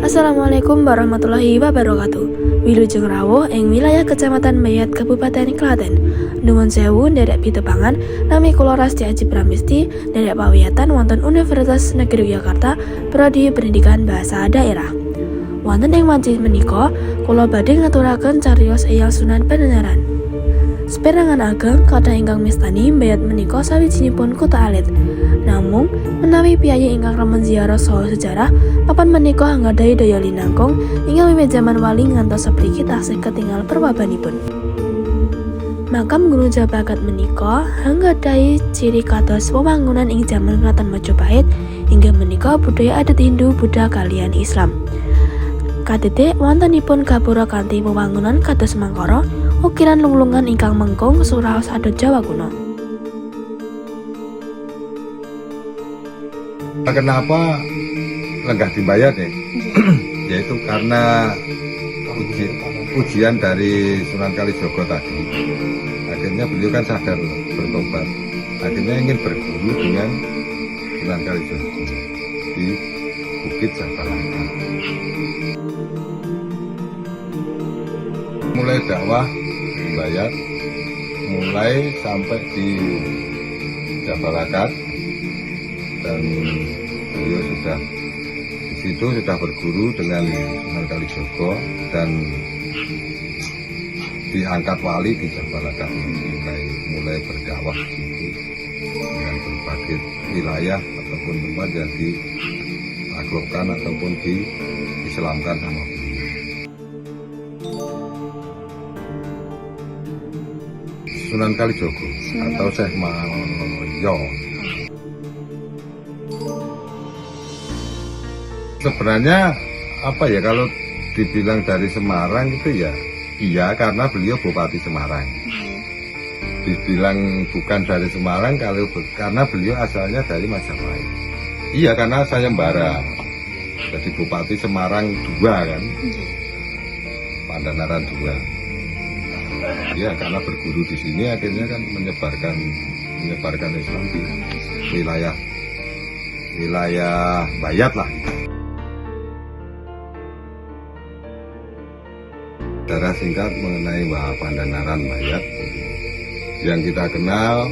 Assalamualaikum warahmatullahi wabarakatuh. Wilujeng rawuh ing wilayah Kecamatan Bayat Kabupaten Klaten. Nuwun sewu nderek pitepangan, nami kula Rasti Aji Pramisti nderek pawiyatan wonten Universitas Negeri Yogyakarta Prodi Pendidikan Bahasa Daerah. Wonten ing wanci menika kula badhe ngaturaken cariyos Eyang Sunan Pangandaran. Saperangan ageng kathah ingkang mistani Bayat menika sawijinipun kota alit. Namung menawi piyayi ingkang remen ziarah saha sejarah, papan menika anggadhahi daya linangkung ingkang wiwit jaman wali ngantos sapriki taksih ketingal perwabanipun. Makam Gunung Jabagat menika anggadhahi ciri kados wewangunan ing jaman Kraton Majapahit inggih menika budaya adat Hindu, Buddha kaliyan Islam. Katitik wontenipun gapura kanthi wewangunan kados mangkara, ukiran lunglungan ingkang mengkung suraos adat Jawa kuno. Kenapa lenggah di Bayat ya? Yaitu karena ujian dari Sunan Kalijogo tadi. Akhirnya beliau kan sadar bertobat. Akhirnya ingin berguru dengan Sunan Kalijogo di Bukit Jabalaka. Mulai dakwah di Bayat, mulai sampai di Jabalaka, dan beliau sudah di situ sudah berguru dengan Sunan Kalijogo dan diangkat wali di Jabalaka, mulai berdakwah di situ dengan berbagai wilayah ataupun tempat yang ditaklukkan ataupun diislamkan sama beliau. Sunan Kalijogo atau Syekh Maloyo. Sebenarnya apa ya, kalau dibilang dari Semarang itu ya iya, karena beliau Bupati Semarang. Dibilang bukan dari Semarang karena beliau asalnya dari Majapahit. Iya, karena sayembara. Jadi Bupati Semarang 2 kan, Pandanaran 2. Ya, karena berguru di sini akhirnya kan menyebarkan Islam di wilayah Bayat lah. Secara singkat mengenai Pandanaran Bayat yang kita kenal,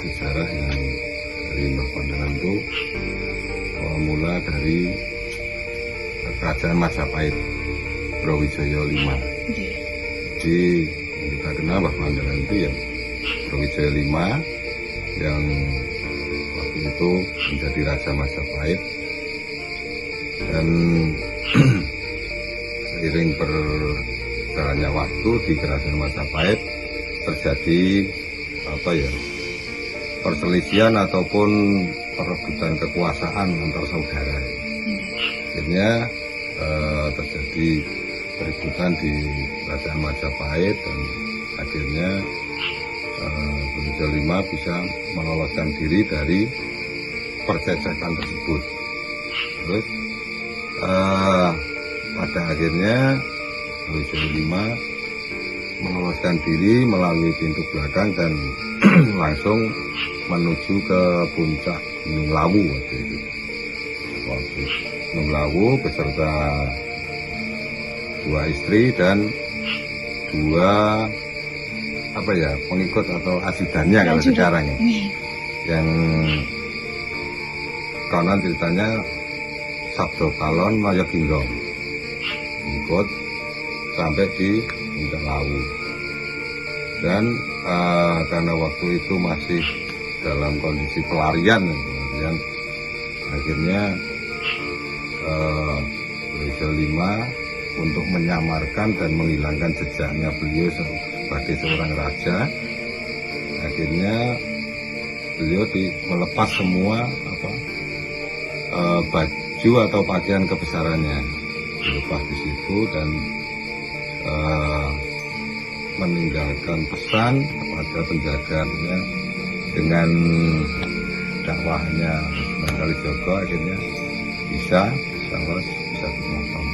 sejarah yang dari Mbah Pandanaran itu mula dari Kerajaan Majapahit Brawijaya V. Jadi kita kenal Mbah Pandanaran itu ya Brawijaya V yang waktu itu menjadi Raja Majapahit, dan seiring berjalannya waktu di Kerajaan Majapahit terjadi perselisihan ataupun perebutan kekuasaan antar saudara. Akhirnya terjadi keributan di Kerajaan Majapahit, dan akhirnya Brawijaya V bisa meloloskan diri dari percecekan tersebut. Terus pada akhirnya Brawijaya V meloloskan diri melalui pintu belakang dan langsung menuju ke puncak Gunung Lawu waktu itu. Gunung Lawu beserta 2 istri dan 2 pengikut atau asidannya kalau sekarang ya. Yang konon ceritanya Sabdo Kalon Mayogindong ikut sampai di Puncak Lawu, dan karena waktu itu masih dalam kondisi pelarian, akhirnya Brawijaya V untuk menyamarkan dan menghilangkan jejaknya beliau sebagai seorang raja, akhirnya beliau melepas semua baju atau pakaian kebesarannya, dilepas di situ, dan meninggalkan pesan kepada penjaganya dengan dakwahnya Sunan Kalijogo, akhirnya bisa bermakam.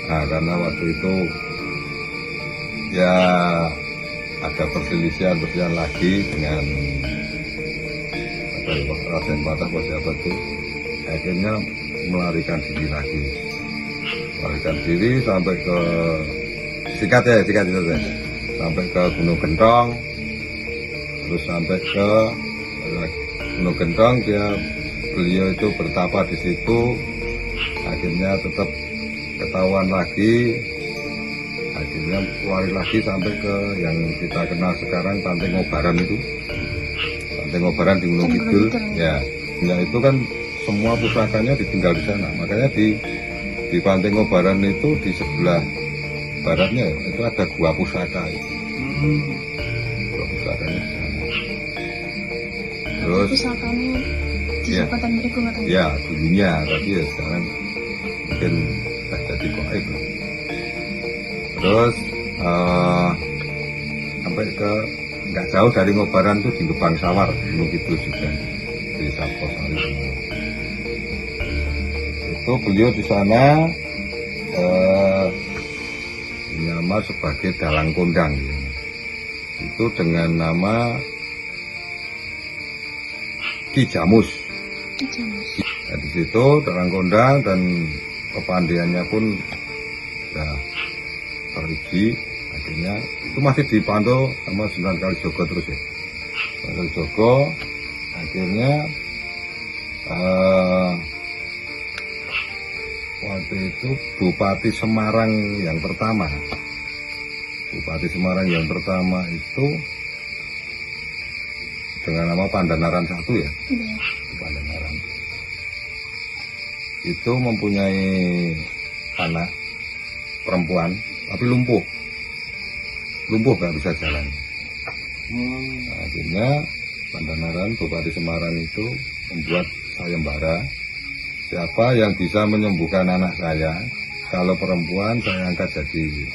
Nah, karena waktu itu ya ada perselisihan lagi dengan Raden Patah siapa tuh akhirnya melarikan diri lagi, melarikan diri sampai ke sikat itu ya. Sampai ke Gunung Gentong, terus sampai ke Gunung Gentong beliau itu bertapa di situ, akhirnya tetap ketahuan lagi, akhirnya lari lagi sampai ke yang kita kenal sekarang Pantai Ngobaran itu, Pantai Ngobaran di Gunung Kidul ya. Ya itu kan semua pusakanya ditinggal di sana, makanya di Pantai Ngobaran itu di sebelah baratnya itu ada gua pusaka itu. Gua pusakanya di sana. Terus pusakanya di ya, Jabatan Meriku katanya. ya dulunya, tapi ya sekarang mungkin sudah jadi gaib. Terus sampai ke nggak jauh dari Ngobaran tuh di Gebang Sawar, Gunung Kidul juga di Saposari. Itu beliau di sana menyamar sebagai dalang kondang, itu dengan nama Ki Jamus. Nah, di situ dalang kondang dan kepandaiannya pun ya teruji. Akhirnya itu masih dipantau sama Sunan Kalijogo terus ya. Sunan Kalijogo akhirnya waktu itu Bupati Semarang yang pertama itu dengan nama Pandanaran I ya. Iya. Pandanaran itu mempunyai anak perempuan tapi lumpuh nggak bisa jalan. Nah, akhirnya Pandanaran Bupati Semarang itu membuat sayembara, siapa yang bisa menyembuhkan anak saya, kalau perempuan saya angkat jadi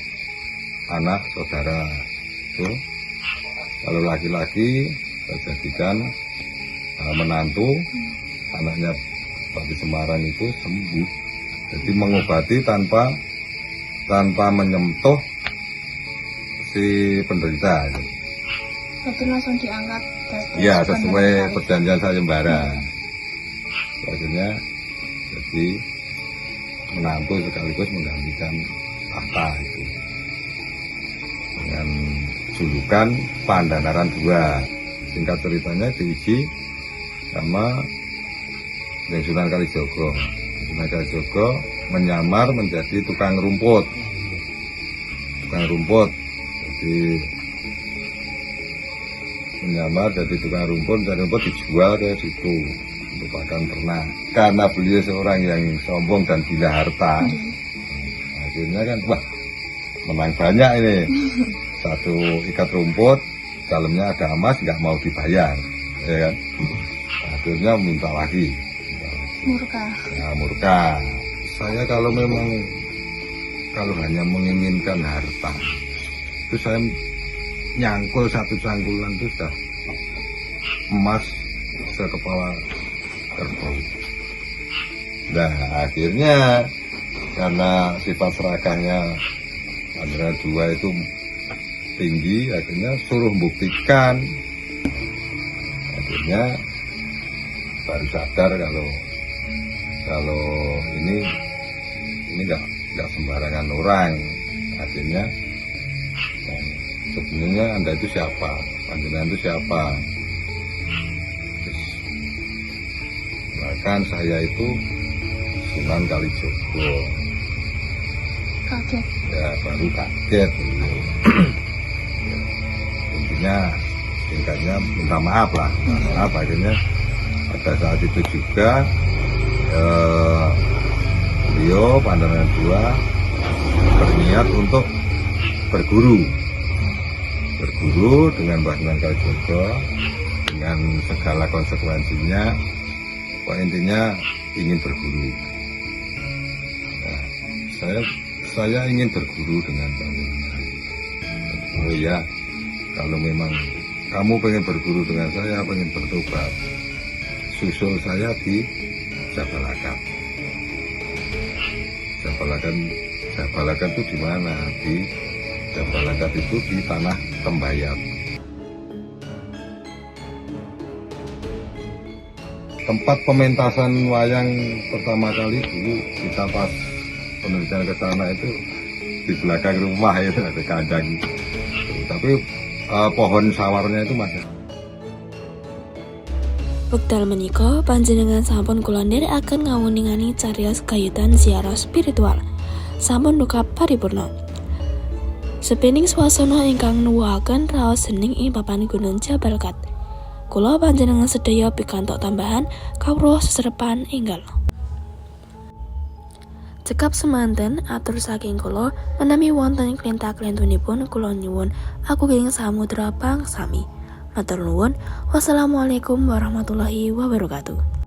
anak saudara itu, kalau laki-laki saya jadikan menantu. Anaknya Bupati Semarang itu sembuh, jadi mengobati tanpa menyentuh si penderita. Berarti langsung diangkat. Iya, sesuai perjanjian sayembara. Akhirnya jadi menantu sekaligus menggantikan tahta itu dengan julukan Pandanaran II. Singkat ceritanya diuji sama yang Sunan Kalijogo. Sunan Kalijogo menyamar menjadi tukang rumput. Jadi menyamar jadi tukang rumput dijual ke situ, merupakan ternak. Karena beliau seorang yang sombong dan gila harta, akhirnya kan wah menang banyak ini. Satu ikat rumput, dalamnya ada emas, nggak mau dibayar, ya kan? Akhirnya minta lagi. Murka. Ya, murka. Saya kalau hanya menginginkan harta, itu saya nyangkul satu cangkulan itu sudah emas sekepala kerbau. Nah akhirnya karena sifat serakahnya Pandanaran II itu tinggi, akhirnya suruh buktikan. Akhirnya baru sadar kalau ini nggak sembarangan orang. Akhirnya sebenarnya Anda itu siapa, Panjenengan itu siapa. Bahkan saya itu Sunan Kalijogo. Kaget. Ya baru kaget. Intinya singkatnya minta maaf lah. Maaf akhirnya pada saat itu juga beliau Pandanaran II berniat untuk berguru dengan Mbah Sunan Kalijogo dengan segala konsekuensinya. Intinya ingin berguru. Nah, saya ingin berguru dengan Panjenengan. Oh ya, kalau memang kamu pengen berguru dengan saya, pengen bertobat, susul saya di Jabalakan. Jabalakan itu di mana? Di Jabalakan itu di tanah Tembayat. tempat pementasan wayang pertama kali dulu kita pas penelitian ke sana itu di belakang rumah itu ada kandang. Tapi pohon sawarnya itu masih. Wekdal menika panjenengan sampun kula nderekaken ngawuningani cariyos gayutan ziarah spiritual. Sampun duka paripurna. Sepening swasana ingkang nuwuhaken raos hening ing papan Gunung Jabal Kat. Kula panjenengan sedaya pikantuk tambahan kawruh seserepan enggal. Cekap semanten atur saking kula menami wonten klintak-klintunipun kula nyuwun agunging samudra pangsami. Matur nuwun. Wassalamualaikum warahmatullahi wabarakatuh.